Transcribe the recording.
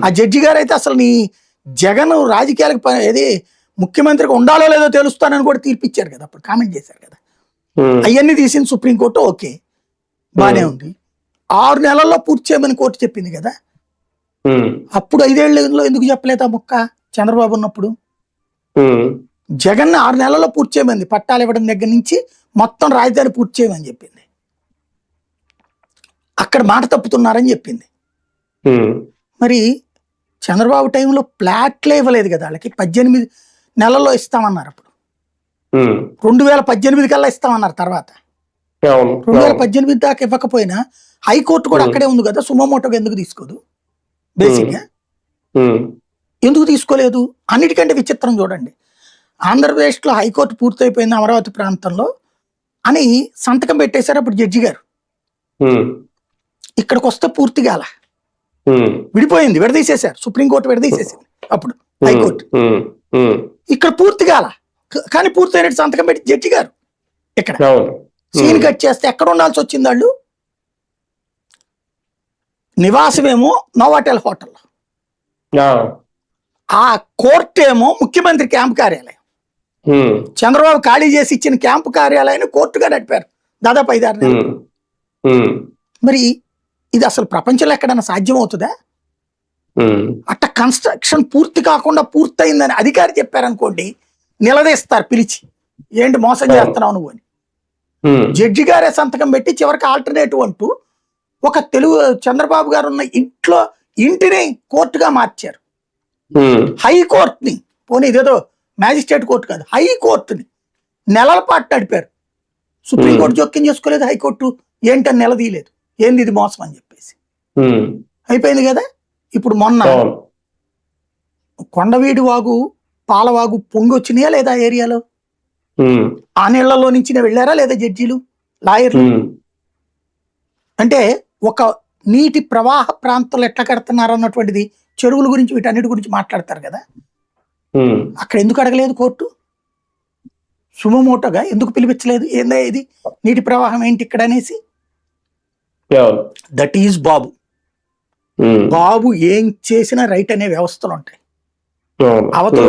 ఆ జడ్జి గారు అయితే అసలు నీ జగన్ రాజకీయాలకు ఏది ముఖ్యమంత్రిగా ఉండాలో లేదో తెలుస్తానని కూడా తీర్పిచ్చారు కదా, అప్పుడు కామెంట్ చేశారు కదా. అవన్నీ తీసింది సుప్రీంకోర్టు, ఓకే బానే ఉంది. 6 నెలల్లో పూర్తి చేయమని కోర్టు చెప్పింది కదా. అప్పుడు 5 ఏళ్ళలో ఎందుకు చెప్పలేదు ఆ ముక్క చంద్రబాబు ఉన్నప్పుడు? జగన్ 6 నెలల్లో పూర్తి చేయమంది, పట్టాలు ఇవ్వడం దగ్గర నుంచి మొత్తం రాజధాని పూర్తి చేయమని చెప్పింది. అక్కడ మాట తప్పుతున్నారని చెప్పింది. మరి చంద్రబాబు టైంలో ప్లాట్లే ఇవ్వలేదు కదా వాళ్ళకి, 18 నెలల్లో ఇస్తామన్నారు. అప్పుడు 2018 కల్లా ఇస్తామన్నారు. తర్వాత 2018 దాకా ఇవ్వకపోయినా హైకోర్టు కూడా అక్కడే ఉంది కదా, సుమోటోగా ఎందుకు తీసుకోదు? బేసిక్ గా ఎందుకు తీసుకోలేదు? అన్నిటికంటే విచిత్రం చూడండి, ఆంధ్రప్రదేశ్లో హైకోర్టు పూర్తయిపోయింది అమరావతి ప్రాంతంలో అని సంతకం పెట్టేశారు అప్పుడు జడ్జి గారు. ఇక్కడికి వస్తే పూర్తిగా అలా విడిపోయింది, విడదీసేశారు. సుప్రీంకోర్టు విడదీసేసింది అప్పుడు హైకోర్టు. ఇక్కడ పూర్తిగా అలా కానీ పూర్తయినట్టు సంతకం పెట్టి జడ్జి గారు ఇక్కడ సీన్ కట్ చేస్తే ఎక్కడ ఉండాల్సి వచ్చింది? వాళ్ళు నివాసమేమో నోవాటెల్ హోటల్లో, ఆ కోర్టు ఏమో ముఖ్యమంత్రి క్యాంపు కార్యాలయం. చంద్రబాబు ఖాళీ చేసి ఇచ్చిన క్యాంపు కార్యాలయాన్ని కోర్టుగా నడిపారు దాదాపు 5-6 నెలలు. మరి ఇది అసలు ప్రపంచంలో ఎక్కడైనా సాధ్యం అవుతుందా? అట్ట కన్స్ట్రక్షన్ పూర్తి కాకుండా పూర్తయిందని అధికారి చెప్పారనుకోండి, నిలదీస్తారు పిలిచి, ఏంటి మోసం చేస్తున్నావు నువ్వు అని. జడ్జి గారే సంతకం పెట్టి చివరికి ఆల్టర్నేటివ్ అంటూ ఒక తెలుగు చంద్రబాబు గారు ఉన్న ఇంటిని కోర్టుగా మార్చారు. హైకోర్టుని, పోనీ ఇదేదో మ్యాజిస్ట్రేట్ కోర్టు కాదు, హైకోర్టుని నెలల పాటు నడిపారు. సుప్రీంకోర్టు జోక్యం చేసుకోలేదు, హైకోర్టు ఏంటని నిలదీయలేదు. ఏంది ఇది మోసం అని చెప్పేసి అయిపోయింది కదా. ఇప్పుడు మొన్న కొండవీడి వాగు, పాలవాగు పొంగి వచ్చినాయా లేదా ఏరియాలో? ఆ నీళ్లలో నుంచి వెళ్ళారా లేదా జడ్జీలు, లాయర్లు? అంటే ఒక నీటి ప్రవాహ ప్రాంతంలో ఎట్లా కడుతున్నారు అన్నటువంటిది, చెరువుల గురించి వీటన్నిటి గురించి మాట్లాడతారు కదా. అక్కడ ఎందుకు అడగలేదు కోర్టు? సుమోటోగా ఎందుకు పిలిపించలేదు? ఏందా ఇది నీటి ప్రవాహం ఏంటి ఇక్కడ అనేసి? దట్ ఈజ్ బాబు. బాబు ఏం చేసినా రైట్ అనే వ్యవస్థలు ఉంటాయి. అవతల